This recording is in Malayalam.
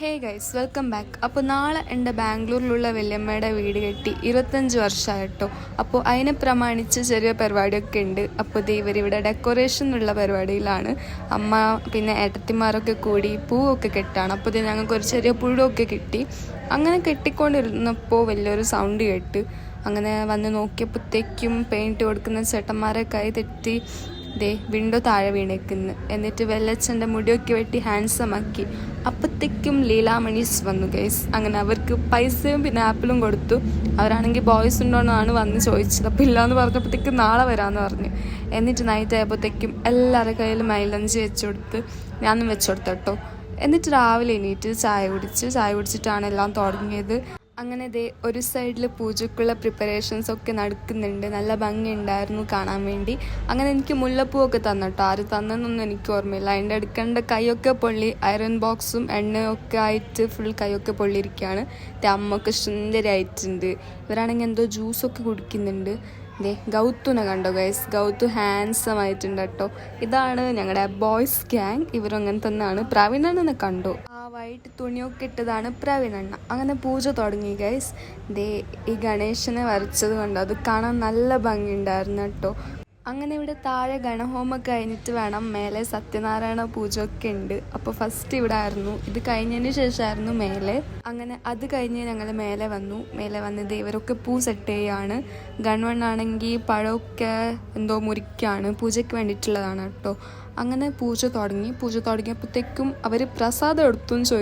Hey guys, welcome back. അപ്പോൾ നാളെ എൻ്റെ ബാംഗ്ലൂരിലുള്ള വല്യമ്മയുടെ വീട് കെട്ടി 25 വർഷമായിട്ടോ. അപ്പോൾ അതിനെ പ്രമാണിച്ച് ചെറിയ പരിപാടിയൊക്കെ ഉണ്ട്. അപ്പോൾ ഇവരിവിടെ ഡെക്കറേഷൻ ഉള്ള പരിപാടിയിലാണ്. അമ്മ പിന്നെ ഏട്ടത്തിമാരൊക്കെ കൂടി പൂവൊക്കെ കെട്ടാണ്. അപ്പോൾ ഞങ്ങൾക്കൊരു ചെറിയ പുഴുവൊക്കെ കിട്ടി. അങ്ങനെ കെട്ടിക്കൊണ്ടിരുന്നപ്പോൾ വലിയൊരു സൗണ്ട് കേട്ട് അങ്ങനെ വന്ന് നോക്കിയപ്പോഴത്തേക്കും പെയിൻറ്റ് കൊടുക്കുന്ന ചേട്ടന്മാരെ കൈ തെറ്റി വിൻഡോ താഴെ വീണേക്കുന്നു. എന്നിട്ട് വെള്ളച്ചൻ്റെ മുടിയൊക്കെ വെട്ടി ഹാൻഡ്സമാക്കി. അപ്പോഴത്തേക്കും ലീലാമണീസ് വന്നു ഗൈസ്. അങ്ങനെ അവർക്ക് പൈസയും പിന്നെ ആപ്പിളും കൊടുത്തു. അവരാണെങ്കിൽ ബോയ്സ് ഉണ്ടോയെന്നാണ് വന്ന് ചോദിച്ചത്. അപ്പോൾ ഇല്ലയെന്ന് പറഞ്ഞപ്പോഴത്തേക്കും നാളെ വരാമെന്ന് പറഞ്ഞു. എന്നിട്ട് നൈറ്റ് ആയപ്പോഴത്തേക്കും എല്ലാവരുടെ കയ്യിലും മൈലഞ്ചി വെച്ച് കൊടുത്ത് ഞാനും വെച്ച് കൊടുത്തു കേട്ടോ. എന്നിട്ട് രാവിലെ എണീറ്റ് ചായ കുടിച്ചിട്ടാണ് എല്ലാം തുടങ്ങിയത്. അങ്ങനെ ഒരു സൈഡിൽ പൂജക്കുള്ള പ്രിപ്പറേഷൻസ് ഒക്കെ നടക്കുന്നുണ്ട്. നല്ല ഭംഗിയുണ്ടായിരുന്നു കാണാൻ വേണ്ടി. അങ്ങനെ എനിക്ക് മുല്ലപ്പൂവൊക്കെ തന്നിട്ടോ. ആര് തന്നെന്നൊന്നും എനിക്ക് ഓർമ്മയില്ല. അതിൻ്റെ അടുക്കേണ്ട കൈയൊക്കെ പൊള്ളി, അയറൺ ബോക്സും എണ്ണയൊക്കെ ആയിട്ട് ഫുൾ കൈയൊക്കെ പൊള്ളിയിരിക്കുകയാണ്. അമ്മൊക്കെ സുന്ദരമായിട്ടുണ്ട്. ഇവരാണെങ്കിൽ എന്തോ ജ്യൂസൊക്കെ കുടിക്കുന്നുണ്ട്. ഗൗത്തുനെ കണ്ടോ ഗൈസ്? ഗൗത്തു ഹാൻസം ആയിട്ടുണ്ട് കേട്ടോ. ഇതാണ് ഞങ്ങളുടെ ബോയ്സ് ഗ്യാങ്. ഇവരങ്ങനെ തന്നെയാണ്. പ്രവീണനെ കണ്ടു. ആ വൈറ്റ് തുണിയൊക്കെ ഇട്ടതാണ് പ്രവീണണ്ണ. അങ്ങനെ പൂജ തുടങ്ങി ഗൈസ്. ഈ ഗണേശനെ വരച്ചത് കൊണ്ട് അത് കാണാൻ നല്ല ഭംഗിയുണ്ടായിരുന്നു കേട്ടോ. അങ്ങനെ ഇവിടെ താഴെ ഗണഹോമം കഴിഞ്ഞിട്ട് വേണം മേലെ സത്യനാരായണ പൂജ ഒക്കെ ഉണ്ട്. അപ്പോൾ ഫസ്റ്റ് ഇവിടെ ആയിരുന്നു. ഇത് കഴിഞ്ഞതിന് ശേഷമായിരുന്നു മേലെ. അങ്ങനെ അത് കഴിഞ്ഞ് ഞങ്ങൾ മേലെ വന്നത് ഇവരൊക്കെ പൂ സെറ്റ് ചെയ്യുകയാണ്. ഗൺവണ്ണാണെങ്കിൽ പഴമൊക്കെ എന്തോ മുറിക്കുകയാണ്. പൂജയ്ക്ക് വേണ്ടിയിട്ടുള്ളതാണ് കേട്ടോ. അങ്ങനെ പൂജ തുടങ്ങിയപ്പോഴത്തേക്കും അവർ പ്രസാദം എടുത്തു എന്ന് ചോദിച്ചു.